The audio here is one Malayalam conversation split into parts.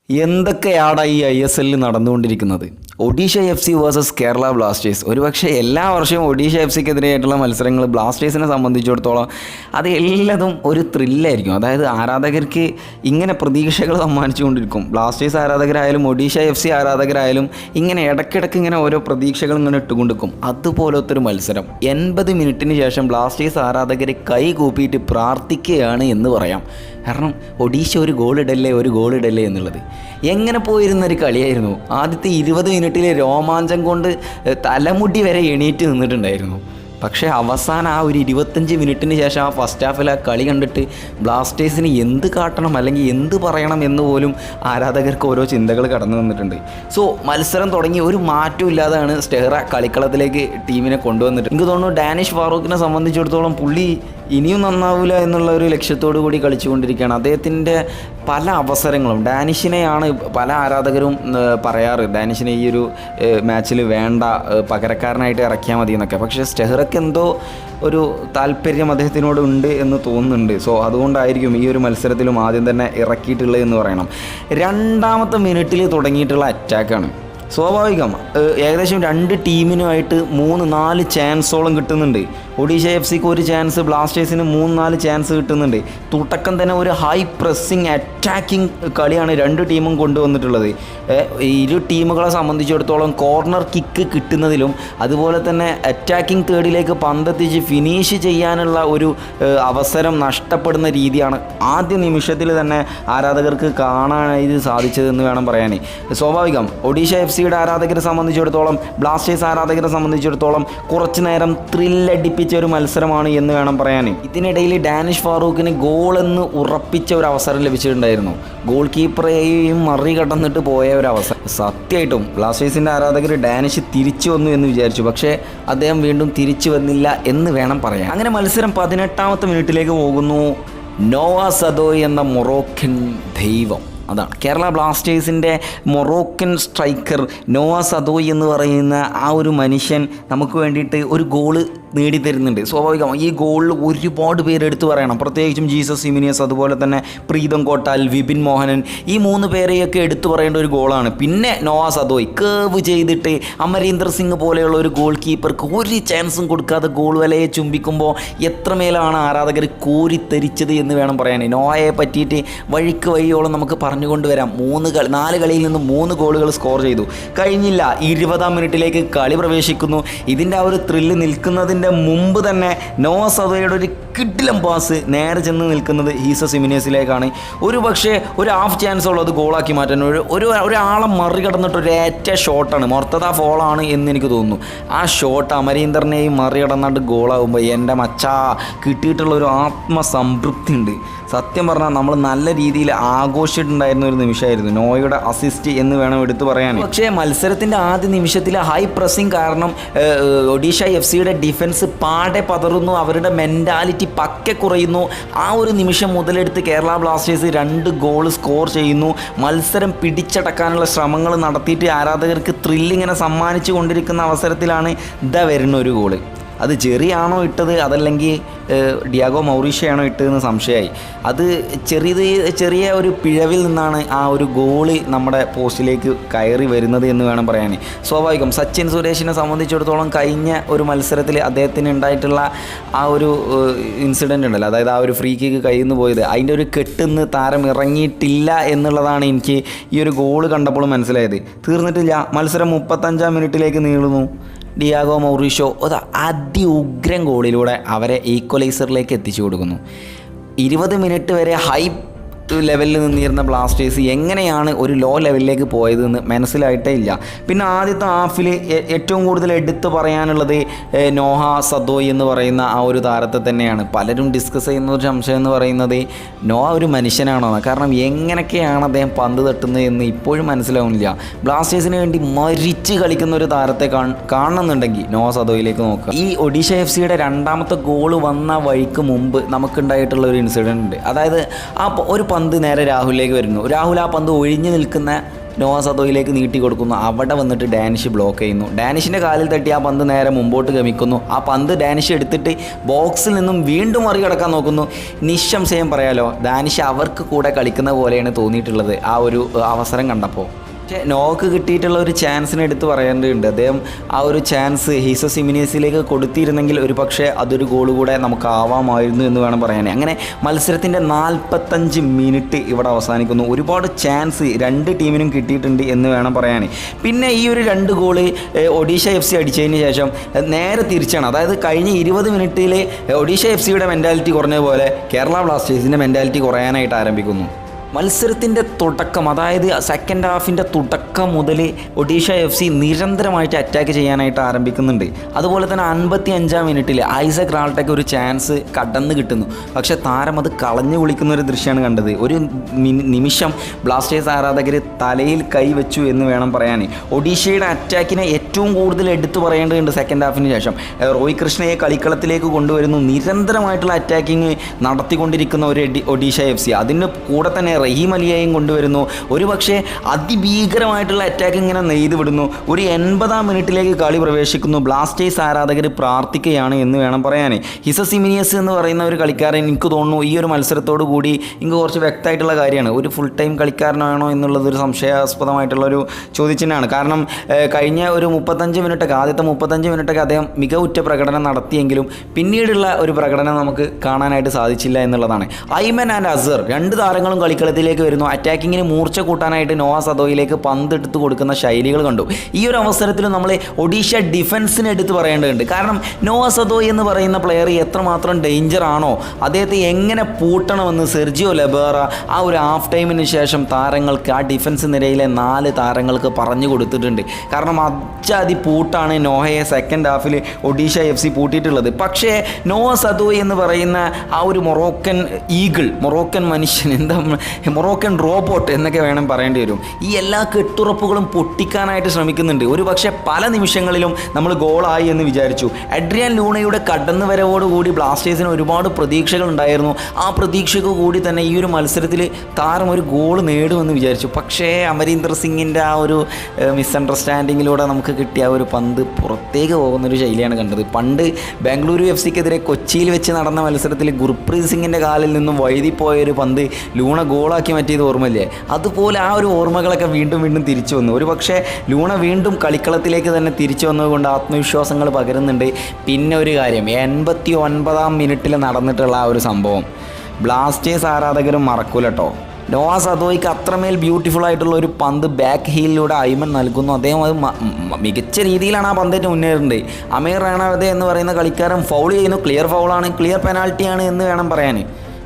എന്തൊക്കെയാണ് ഈ ISL നടന്നുകൊണ്ടിരിക്കുന്നത്? Odisha FC versus Kerala Blasters. ഒരുപക്ഷെ എല്ലാ വർഷവും ഒഡീഷ FCക്കെതിരെയായിട്ടുള്ള മത്സരങ്ങൾ ബ്ലാസ്റ്റേഴ്സിനെ സംബന്ധിച്ചിടത്തോളം അത് എല്ലാതും ഒരു ത്രില്ലായിരിക്കും. അതായത് ആരാധകർക്ക് ഇങ്ങനെ പ്രതീക്ഷകൾ സമ്മാനിച്ചുകൊണ്ടിരിക്കും. ബ്ലാസ്റ്റേഴ്സ് ആരാധകരായാലും ഒഡീഷ FC ആരാധകരായാലും ഇങ്ങനെ ഇടയ്ക്കിടയ്ക്ക് ഇങ്ങനെ ഓരോ പ്രതീക്ഷകൾ ഇങ്ങനെ ഇട്ടുകൊണ്ടിരിക്കും. അതുപോലത്തെ ഒരു മത്സരം 80 മിനിറ്റിന് ശേഷം ബ്ലാസ്റ്റേഴ്സ് ആരാധകർ കൈ കൂപ്പിയിട്ട് പ്രാർത്ഥിക്കുകയാണ് എന്ന് പറയാം. കാരണം ഒഡീഷ ഒരു ഗോൾ ഇടല്ലേ എന്നുള്ളത് എങ്ങനെ പോയിരുന്നൊരു കളിയായിരുന്നു. ആദ്യത്തെ 20 മിനിറ്റിൽ രോമാഞ്ചം കൊണ്ട് തലമുടി വരെ എണീറ്റ് നിന്നിട്ടുണ്ടായിരുന്നു. പക്ഷേ അവസാനം ആ ഒരു 25 മിനിറ്റിന് ശേഷം ആ ഫസ്റ്റ് ഹാഫിൽ ആ കളി കണ്ടിട്ട് ബ്ലാസ്റ്റേഴ്സിന് എന്ത് കാട്ടണം അല്ലെങ്കിൽ എന്ത് പറയണം എന്ന് പോലും ആരാധകർക്ക് ഓരോ ചിന്തകൾ കടന്നു വന്നിട്ടുണ്ട്. സോ മത്സരം തുടങ്ങി ഒരു മാറ്റവും ഇല്ലാതെയാണ് സ്റ്റെഹ്റ കളിക്കളത്തിലേക്ക് ടീമിനെ കൊണ്ടുവന്നിട്ട്. എനിക്ക് തോന്നുന്നു ഡാനിഷ് ഫാറൂഖിനെ സംബന്ധിച്ചിടത്തോളം പുള്ളി ഇനിയും നന്നാവില്ല എന്നുള്ള ഒരു ലക്ഷ്യത്തോടു കൂടി കളിച്ചുകൊണ്ടിരിക്കുകയാണ്. അദ്ദേഹത്തിൻ്റെ പല അവസരങ്ങളും ഡാനിഷിനെയാണ് പല ആരാധകരും പറയാറ്, ഡാനിഷിനെ ഈ ഒരു മാച്ചിൽ വേണ്ട, പകരക്കാരനായിട്ട് ഇറക്കിയാൽ മതി എന്നൊക്കെ. പക്ഷേ സ്റ്റെഹ്റയ്ക്ക് എന്തോ ഒരു താല്പര്യം അദ്ദേഹത്തിനോട് ഉണ്ട് എന്ന് തോന്നുന്നുണ്ട്. സോ അതുകൊണ്ടായിരിക്കും ഈ ഒരു മത്സരത്തിലും ആദ്യം തന്നെ ഇറക്കിയിട്ടുള്ളത് എന്ന് പറയണം. രണ്ടാമത്തെ മിനിറ്റിൽ തുടങ്ങിയിട്ടുള്ള അറ്റാക്കാണ് സ്വാഭാവികം. ഏകദേശം രണ്ട് ടീമിനുമായിട്ട് 3-4 ചാൻസോളം കിട്ടുന്നുണ്ട്. ഒഡീഷ FCക്ക് ഒരു ചാൻസ്, ബ്ലാസ്റ്റേഴ്സിന് 3-4 ചാൻസ് കിട്ടുന്നുണ്ട്. തുടക്കം തന്നെ ഒരു ഹൈ പ്രസ്സിങ് അറ്റാക്കിംഗ് കളിയാണ് രണ്ട് ടീമും കൊണ്ടുവന്നിട്ടുള്ളത്. ഇരു ടീമുകളെ സംബന്ധിച്ചിടത്തോളം കോർണർ കിക്ക് കിട്ടുന്നതിലും അതുപോലെ തന്നെ അറ്റാക്കിംഗ് തേർഡിലേക്ക് പന്തെത്തിച്ച് ഫിനിഷ് ചെയ്യാനുള്ള ഒരു അവസരം നഷ്ടപ്പെടുന്ന രീതിയാണ് ആദ്യ നിമിഷത്തിൽ തന്നെ ആരാധകർക്ക് കാണാനായിട്ട് സാധിച്ചതെന്ന് വേണം പറയാൻ. സ്വാഭാവികം ഒഡീഷ FCയുടെ ആരാധകരെ സംബന്ധിച്ചിടത്തോളം ബ്ലാസ്റ്റേഴ്സ് ആരാധകരെ സംബന്ധിച്ചിടത്തോളം കുറച്ച് നേരം ത്രില്ലടിപ്പിച്ച ഒരു മത്സരമാണ് എന്ന് വേണം പറയാൻ. ഇതിനിടയിൽ ഡാനിഷ് ഫാറൂഖിന് ഗോളെന്ന് ഉറപ്പിച്ച ഒരു അവസരം ലഭിച്ചിട്ടുണ്ടായിരുന്നു. ഗോൾ കീപ്പറേയും മറികടന്നിട്ട് പോയ ഒരു അവസരം. സത്യമായിട്ടും ബ്ലാസ്റ്റേഴ്സിൻ്റെ ആരാധകർ ഡാനിഷ് തിരിച്ചു വന്നു എന്ന് വിചാരിച്ചു. പക്ഷേ അദ്ദേഹം വീണ്ടും തിരിച്ചു വന്നില്ല എന്ന് വേണം പറയാൻ. അങ്ങനെ മത്സരം 18ാമത്തെ മിനിറ്റിലേക്ക് പോകുന്നു. നോവ സദോയ് എന്ന മൊറോക്കൻ ദൈവം, അതാണ് കേരള ബ്ലാസ്റ്റേഴ്സിൻ്റെ മൊറോക്കൻ സ്ട്രൈക്കർ നോവ സദോയ് എന്ന് പറയുന്ന ആ ഒരു മനുഷ്യൻ നമുക്ക് വേണ്ടിയിട്ട് ഒരു ഗോള് നേടിത്തരുന്നുണ്ട്. സ്വാഭാവികമായി ഈ ഗോളിൽ ഒരുപാട് പേര് എടുത്തു പറയണം. പ്രത്യേകിച്ചും ജീസസ് സിമിനിയസ്, അതുപോലെ തന്നെ പ്രീതം കോട്ടാൽ, വിപിൻ മോഹനൻ, ഈ 3 പേരെയൊക്കെ എടുത്തു പറയേണ്ട ഒരു ഗോളാണ്. പിന്നെ നോവ സദോയ് കേവ് ചെയ്തിട്ട് അമരീന്ദർ സിംഗ് പോലെയുള്ള ഒരു ഗോൾ കീപ്പർക്ക് ഒരു ചാൻസും കൊടുക്കാതെ ഗോൾ വലയെ ചുംബിക്കുമ്പോൾ എത്രമേലാണ് ആരാധകർ കോരിത്തരിച്ചത് എന്ന് വേണം പറയാൻ. നോവയെ പറ്റിയിട്ട് വഴിക്ക് വഴിയോളം നമുക്ക് പറഞ്ഞുകൊണ്ടുവരാം. 4 കളിയിൽ നിന്ന് 3 ഗോളുകൾ സ്കോർ ചെയ്തു. കഴിഞ്ഞില്ല, 20ാം മിനിറ്റിലേക്ക് കളി പ്രവേശിക്കുന്നു. ഇതിൻ്റെ ആ ഒരു ത്രില്ല് നിൽക്കുന്നതിന് മുമ്പ് തന്നെ നോവ സദോയുടെ ഒരു കിഡിലം പാസ് നേരെ ചെന്ന് നിൽക്കുന്നത് ജീസസ് സിമിനിയസിലേക്കാണ്. ഒരു പക്ഷേ ഒരു ഹാഫ് ചാൻസ് ഉള്ളത് ഗോളാക്കി മാറ്റാൻ ഒരാളെ മറികടന്നിട്ട് ഒരേറ്റ ഷോട്ടാണ്, മൊർത്തദ ഫോളാണ് എന്ന് എനിക്ക് തോന്നുന്നു. ആ ഷോട്ട് അമരീന്ദറിനെയും മറികടന്നിട്ട് ഗോളാകുമ്പോൾ എൻ്റെ മച്ചാ കിട്ടിയിട്ടുള്ള ഒരു ആത്മസംതൃപ്തി ഉണ്ട്. സത്യം പറഞ്ഞാൽ നമ്മൾ നല്ല രീതിയിൽ ആഘോഷിച്ചിട്ടുണ്ടായിരുന്ന ഒരു നിമിഷമായിരുന്നു നോയുടെ അസിസ്റ്റ് എന്ന് വേണം എടുത്തു പറയാൻ. പക്ഷേ മത്സരത്തിൻ്റെ ആദ്യ നിമിഷത്തിൽ ഹൈ പ്രസ്സിങ് കാരണം ഒഡീഷ FCയുടെ ഡിഫൻസ് പാടെ പതറുന്നു, അവരുടെ മെൻറ്റാലിറ്റി പക്കെ കുറയുന്നു. ആ ഒരു നിമിഷം മുതലെടുത്ത് കേരള ബ്ലാസ്റ്റേഴ്സ് 2 ഗോൾ സ്കോർ ചെയ്യുന്നു. മത്സരം പിടിച്ചടക്കാനുള്ള ശ്രമങ്ങൾ നടത്തിയിട്ട് ആരാധകർക്ക് ത്രില്ലിങ്ങനെ സമ്മാനിച്ചു കൊണ്ടിരിക്കുന്ന അവസരത്തിലാണ് വരുന്ന ഒരു ഗോള്. അത് ജെറിയാണോ ഇട്ടത് അതല്ലെങ്കിൽ ഡിയാഗോ മൗറീഷ്യയാണോ ഇട്ടതെന്ന് സംശയമായി. അത് ചെറിയ ഒരു പിഴവിൽ നിന്നാണ് ആ ഒരു ഗോള് നമ്മുടെ പോസ്റ്റിലേക്ക് കയറി വരുന്നത് എന്ന് വേണം പറയാൻ. സ്വാഭാവികം സച്ചിൻ സുരേഷിനെ സംബന്ധിച്ചിടത്തോളം കഴിഞ്ഞ ഒരു മത്സരത്തിൽ അദ്ദേഹത്തിന് ഉണ്ടായിട്ടുള്ള ആ ഒരു ഇൻസിഡൻ്റ് ഉണ്ടല്ലോ, അതായത് ആ ഒരു ഫ്രീ കിക്ക് കയ്യിൽ നിന്ന് പോയത്, അതിൻ്റെ ഒരു കെട്ടിന്ന് താരം ഇറങ്ങിയിട്ടില്ല എന്നുള്ളതാണ് എനിക്ക് ഈ ഒരു ഗോള് കണ്ടപ്പോൾ മനസ്സിലായത്. തീർന്നിട്ടില്ല, മത്സരം 35ാം മിനിറ്റിലേക്ക് നീളുന്നു. ഡിയാഗോ മൗറീഷ്യോ അത് അതിഉഗ്രൻ ഗോളിലൂടെ അവരെ ഈക്വലൈസറിലേക്ക് എത്തിച്ചു കൊടുക്കുന്നു. 20 മിനിറ്റ് വരെ ഹൈ ലെവലിൽ നിന്നിരുന്ന ബ്ലാസ്റ്റേഴ്സ് എങ്ങനെയാണ് ഒരു ലോ ലെവലിലേക്ക് പോയതെന്ന് മനസ്സിലായിട്ടേ ഇല്ല. പിന്നെ ആദ്യത്തെ ഹാഫിൽ ഏറ്റവും കൂടുതൽ എടുത്തു പറയാനുള്ളത് നോവ സദോയ് എന്ന് പറയുന്ന ആ ഒരു താരത്തെ തന്നെയാണ്. പലരും ഡിസ്കസ് ചെയ്യുന്ന ഒരു സംശയം എന്ന് പറയുന്നത് നോവ ഒരു മനുഷ്യനാണോ, കാരണം എങ്ങനെയൊക്കെയാണ് അദ്ദേഹം പന്ത് തട്ടുന്നത് എന്ന് ഇപ്പോഴും മനസ്സിലാവുന്നില്ല. ബ്ലാസ്റ്റേഴ്സിന് വേണ്ടി മരിച്ച് കളിക്കുന്ന ഒരു താരത്തെ കാണുന്നുണ്ടെങ്കിൽ നോവ സദോയിലേക്ക് നോക്കുക. ഈ ഒഡീഷ FCയുടെ രണ്ടാമത്തെ ഗോള് വന്ന വഴിക്ക് മുമ്പ് നമുക്കുണ്ടായിട്ടുള്ള ഒരു ഇൻസിഡൻറ്റ് ഉണ്ട്. അതായത് ആ ഒരു പന്ത് നേരെ രാഹുലിലേക്ക് വരുന്നു. രാഹുൽ ആ പന്ത് ഒഴിഞ്ഞു നിൽക്കുന്ന നോവ സദോയിലേക്ക് നീട്ടി കൊടുക്കുന്നു. അവിടെ വന്നിട്ട് ഡാനിഷ് ബ്ലോക്ക് ചെയ്യുന്നു. ഡാനിഷിൻ്റെ കാലിൽ തട്ടി ആ പന്ത് നേരെ മുമ്പോട്ട് ഗമിക്കുന്നു. ആ പന്ത് ഡാനിഷ് എടുത്തിട്ട് ബോക്സിൽ നിന്നും വീണ്ടും മറികടക്കാൻ നോക്കുന്നു. നിസ്സംശയം പറയാലോ, ഡാനിഷ് അവർക്ക് കൂടെ കളിക്കുന്ന പോലെയാണ് തോന്നിയിട്ടുള്ളത് ആ ഒരു അവസരം കണ്ടപ്പോൾ. പക്ഷേ നോക്ക് കിട്ടിയിട്ടുള്ള ഒരു ചാൻസിനെ എടുത്ത് പറയേണ്ടതുണ്ട്. അദ്ദേഹം ആ ഒരു ചാൻസ് ഹീസസ് ഹിമിനീസിലേക്ക് കൊടുത്തിരുന്നെങ്കിൽ ഒരു പക്ഷേ അതൊരു ഗോൾ കൂടെ നമുക്ക് ആവാമായിരുന്നു എന്ന് വേണം പറയാൻ. അങ്ങനെ മത്സരത്തിൻ്റെ 45 മിനിറ്റ് ഇവിടെ അവസാനിക്കുന്നു. ഒരുപാട് ചാൻസ് രണ്ട് ടീമിനും കിട്ടിയിട്ടുണ്ട് എന്ന് വേണം പറയാൻ. പിന്നെ ഈ ഒരു 2 ഗോള് ഒഡീഷ FC അടിച്ചതിന് ശേഷം നേരെ തിരിച്ചാണ്. അതായത് കഴിഞ്ഞ 20 മിനിറ്റിൽ ഒഡീഷ FCയുടെ മെൻറ്റാലിറ്റി കുറഞ്ഞ പോലെ കേരള ബ്ലാസ്റ്റേഴ്സിൻ്റെ മെൻറ്റാലിറ്റി കുറയാനായിട്ട് ആരംഭിക്കുന്നു. മത്സരത്തിൻ്റെ തുടക്കം, അതായത് സെക്കൻഡ് ഹാഫിൻ്റെ തുടക്കം മുതൽ ഒഡീഷ FC നിരന്തരമായിട്ട് അറ്റാക്ക് ചെയ്യാനായിട്ട് ആരംഭിക്കുന്നുണ്ട്. അതുപോലെ തന്നെ 55-ാം മിനിറ്റിൽ ഐസക് റാൾട്ടയ്ക്ക് ഒരു ചാൻസ് കടന്ന് കിട്ടുന്നു. പക്ഷേ താരം അത് കളഞ്ഞു കുളിക്കുന്ന ഒരു ദൃശ്യമാണ് കണ്ടത്. ഒരു നിമിഷം ബ്ലാസ്റ്റേഴ്സ് ആരാധകർ തലയിൽ കൈവച്ചു എന്ന് വേണം പറയാൻ. ഒഡീഷയുടെ അറ്റാക്കിനെ ഏറ്റവും കൂടുതൽ എടുത്തു പറയേണ്ടതുണ്ട്. സെക്കൻഡ് ഹാഫിന് ശേഷം റോയ് കൃഷ്ണയെ കളിക്കളത്തിലേക്ക് കൊണ്ടുവരുന്നു. നിരന്തരമായിട്ടുള്ള അറ്റാക്കിങ് നടത്തിക്കൊണ്ടിരിക്കുന്ന ഒരു ഒഡീഷ FC. അതിന് കൂടെ തന്നെ റഹീം അലിയെയും കൊണ്ടുവരുന്നു. ഒരുപക്ഷെ അതിഭീകരമായിട്ടുള്ള അറ്റാക്ക് ഇങ്ങനെ നെയ്ത് വിടുന്നു. ഒരു 80-ാം മിനിറ്റിലേക്ക് കളി പ്രവേശിക്കുന്നു. ബ്ലാസ്റ്റേഴ്സ് ആരാധകർ പ്രാർത്ഥിക്കുകയാണ് എന്ന് വേണം പറയാൻ. ഹിസസ് ഹിമിനിയസ് എന്ന് പറയുന്ന ഒരു കളിക്കാരൻ എനിക്ക് തോന്നുന്നു ഈ ഒരു മത്സരത്തോടു കൂടി എനിക്ക് കുറച്ച് വ്യക്തമായിട്ടുള്ള കാര്യമാണ്. ഒരു ഫുൾ ടൈം കളിക്കാരനാണോ എന്നുള്ളതൊരു സംശയാസ്പദമായിട്ടുള്ളൊരു ചോദ്യചിഹ്നമാണ്. കാരണം കഴിഞ്ഞ ഒരു 35 മിനിറ്റൊക്കെ, ആദ്യത്തെ 35 മിനിറ്റൊക്കെ അദ്ദേഹം മികവുറ്റ പ്രകടനം നടത്തിയെങ്കിലും പിന്നീടുള്ള ഒരു പ്രകടനം നമുക്ക് കാണാനായിട്ട് സാധിച്ചില്ല എന്നുള്ളതാണ്. ഐമൻ ആൻഡ് അസർ 2 താരങ്ങളും കളിക്കളത്തിലേക്ക് വരുന്നു. അറ്റാക്കിങ്ങിന് മൂർച്ച കൂട്ടാനായിട്ട് നോവ സദോയിലേക്ക് പന്ത് എടുത്ത് കൊടുക്കുന്ന ശൈലികൾ കണ്ടു. ഈ ഒരു അവസരത്തിൽ നമ്മൾ ഒഡീഷ ഡിഫൻസിനെ എടുത്ത് പറയേണ്ടതുണ്ട്. കാരണം നോവ സദോയ് എന്ന് പറയുന്ന പ്ലെയർ എത്രമാത്രം ഡേഞ്ചർ ആണോ, അദ്ദേഹത്തെ എങ്ങനെ പൂട്ടണമെന്ന് സെർജിയോ ലെബേറ ആ ഒരു ഹാഫ് ടൈമിന് ശേഷം താരങ്ങൾക്ക്, ആ ഡിഫൻസ് നിരയിലെ 4 താരങ്ങൾക്ക് പറഞ്ഞു കൊടുത്തിട്ടുണ്ട്. കാരണം അച്ചാതി പൂട്ടാണ് നോഹയെ സെക്കൻഡ് ഹാഫിൽ ഒഡീഷ FC പൂട്ടിയിട്ടുള്ളത്. പക്ഷേ നോവ സദോയ് എന്ന് പറയുന്ന ആ ഒരു മൊറോക്കൻ ഈഗിൾ, മൊറോക്കൻ മനുഷ്യൻ, എന്താ മൊറോക്കൻ റോബോട്ട് എന്നൊക്കെ വേണം പറയേണ്ടി വരും, ഈ എല്ലാ കെട്ടുറപ്പുകളും പൊട്ടിക്കാനായിട്ട് ശ്രമിക്കുന്നുണ്ട്. ഒരു പക്ഷേ പല നിമിഷങ്ങളിലും നമ്മൾ ഗോളായി എന്ന് വിചാരിച്ചു. അഡ്രിയാൻ ലൂണയുടെ കടന്നുവരവോടുകൂടി ബ്ലാസ്റ്റേഴ്സിന് ഒരുപാട് പ്രതീക്ഷകൾ ഉണ്ടായിരുന്നു. ആ പ്രതീക്ഷയ്ക്ക് കൂടി തന്നെ ഈ ഒരു മത്സരത്തിൽ താരം ഒരു ഗോൾ നേടുമെന്ന് വിചാരിച്ചു. പക്ഷേ അമരീന്ദർ സിംഗിൻ്റെ ആ ഒരു മിസ്അണ്ടർസ്റ്റാൻഡിങ്ങിലൂടെ നമുക്ക് കിട്ടിയ ആ ഒരു പന്ത് പുറത്തേക്ക് പോകുന്നൊരു ശൈലിയാണ് കണ്ടത്. പണ്ട് ബാംഗ്ലൂരു FCക്കെതിരെ കൊച്ചിയിൽ വെച്ച് നടന്ന മത്സരത്തിൽ ഗുർപ്രീത് സിംഗിൻ്റെ കാലിൽ നിന്നും വഴുതിപ്പോയൊരു പന്ത് ലൂണ ഗോളാക്കി മാറ്റിയത് ഓർമ്മയില്ലേ? അതുപോലെ ആ ഒരു ഓർമ്മകളൊക്കെ വീണ്ടും വീണ്ടും തിരിച്ചു വന്നു. ഒരു പക്ഷേ ലൂണ വീണ്ടും കളിക്കളത്തിലേക്ക് തന്നെ തിരിച്ചു വന്നതുകൊണ്ട് ആത്മവിശ്വാസങ്ങൾ പകരുന്നുണ്ട്. പിന്നെ ഒരു കാര്യം, 89-ാം മിനിറ്റിൽ നടന്നിട്ടുള്ള ആ ഒരു സംഭവം ബ്ലാസ്റ്റേഴ്സ് ആരാധകരും മറക്കൂല കേട്ടോ. നോവ സദോയ്ക്ക് അത്രമേൽ ബ്യൂട്ടിഫുൾ ആയിട്ടുള്ള ഒരു പന്ത് ബാക്ക് ഹീലിലൂടെ ഐമൻ നൽകുന്നു. അദ്ദേഹം അത് മികച്ച രീതിയിലാണ് ആ പന്തേറ്റ് മുന്നേറുന്നത്. അമീർ റാണാവതെ എന്ന് പറയുന്ന കളിക്കാരൻ ഫൗൾ ചെയ്യുന്നു. ക്ലിയർ ഫൗളാണ്, ക്ലിയർ പെനാൽറ്റിയാണ് എന്ന് വേണം പറയാൻ.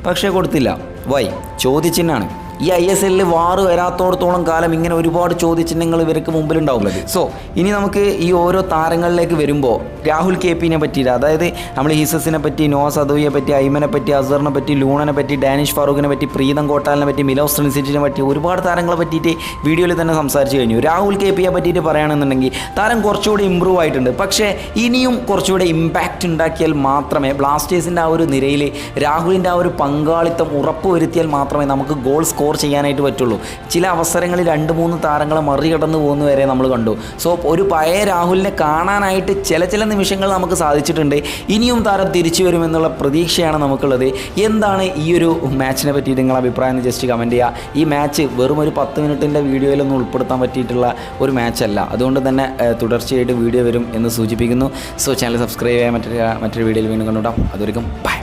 പക്ഷേ കൊടുത്തില്ല. വൈ? ചോദ്യചിഹ്നമാണ്. ഈ ISL വാറ് വരാത്തോടത്തോളം കാലം ഇങ്ങനെ ഒരുപാട് ചോദ്യചിഹ്നങ്ങൾ ഇവർക്ക് മുമ്പിലുണ്ടാവുള്ളത്. സോ ഇനി നമുക്ക് ഈ ഓരോ താരങ്ങളിലേക്ക് വരുമ്പോൾ രാഹുൽ KPനെ പറ്റിയിട്ട്, അതായത് നമ്മൾ ഹീസസിനെ പറ്റി, നോവ സദോയെ പറ്റി, ഐമനെ പറ്റി, അസറിനെ പറ്റി, ലൂണനെ പറ്റി, ഡാനിഷ് ഫാറൂഖിനെ പറ്റി, പ്രീതം കോട്ടാലിനെ പറ്റി, മിലോസ് ട്രിനിസിറ്റിനെ പറ്റി ഒരുപാട് താരങ്ങളെ പറ്റിയിട്ട് വീഡിയോയിൽ തന്നെ സംസാരിച്ച് കഴിഞ്ഞു. രാഹുൽ KPയെ പറ്റിയിട്ട് പറയുകയാണെന്നുണ്ടെങ്കിൽ താരം കുറച്ചുകൂടി ഇമ്പ്രൂവ് ആയിട്ടുണ്ട്. പക്ഷേ ഇനിയും കുറച്ചുകൂടി ഇമ്പാക്റ്റ് ഉണ്ടാക്കിയാൽ മാത്രമേ ബ്ലാസ്റ്റേഴ്സിൻ്റെ ആ ഒരു നിരയിൽ രാഹുലിൻ്റെ ആ ഒരു പങ്കാളിത്തം ഉറപ്പുവരുത്തിയാൽ മാത്രമേ നമുക്ക് ഗോൾ സ്കോർ ചെയ്യാനായിട്ട് പറ്റുള്ളൂ. ചില അവസരങ്ങളിൽ 2-3 താരങ്ങളെ മറികടന്ന് പോകുന്ന വരെ നമ്മൾ കണ്ടു. സോ ഒരു പഴയ രാഹുലിനെ കാണാനായിട്ട് ചില നിമിഷങ്ങൾ നമുക്ക് സാധിച്ചിട്ടുണ്ട്. ഇനിയും താരം തിരിച്ചു വരുമെന്നുള്ള പ്രതീക്ഷയാണ് നമുക്കുള്ളത്. എന്താണ് ഈ ഒരു മാച്ചിനെ പറ്റി നിങ്ങളുടെ അഭിപ്രായം എന്ന് ജസ്റ്റ് കമൻറ്റ് ചെയ്യുക. ഈ മാച്ച് വെറും ഒരു 10 മിനിറ്റിൻ്റെ വീഡിയോയിലൊന്നും ഉൾപ്പെടുത്താൻ പറ്റിയിട്ടുള്ള ഒരു മാച്ചല്ല. അതുകൊണ്ട് തന്നെ തുടർച്ചയായിട്ട് വീഡിയോ വരും എന്ന് സൂചിപ്പിക്കുന്നു. സോ ചാനൽ സബ്സ്ക്രൈബ് ചെയ്യാൻ മറ്റൊരു വീഡിയോയിൽ വീണ്ടും കണ്ടുകൊണ്ടാം. അതുവരെയും ബൈ.